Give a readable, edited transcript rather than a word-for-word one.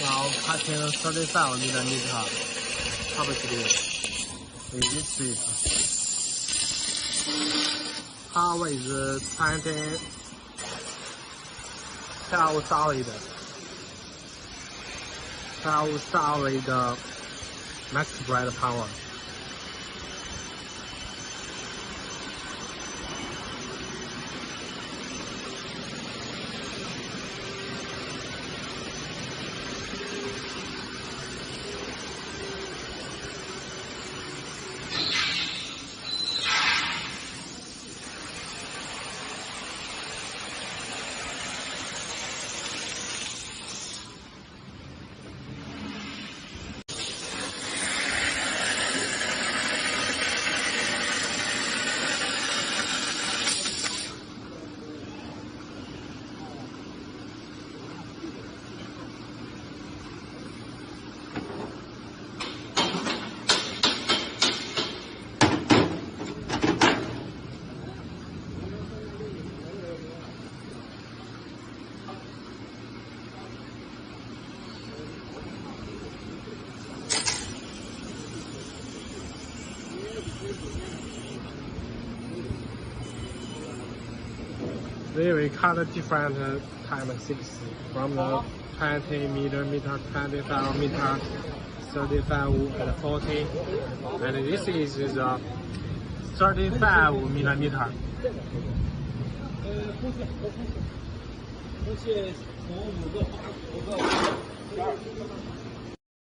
Now cutting 35 millimeter publicly in this strip. Cover is 12 solid max bright power. We will cut different type 6 from the 20 millimeter, 25 meter, 35 and 40, and this is the 35 millimeter.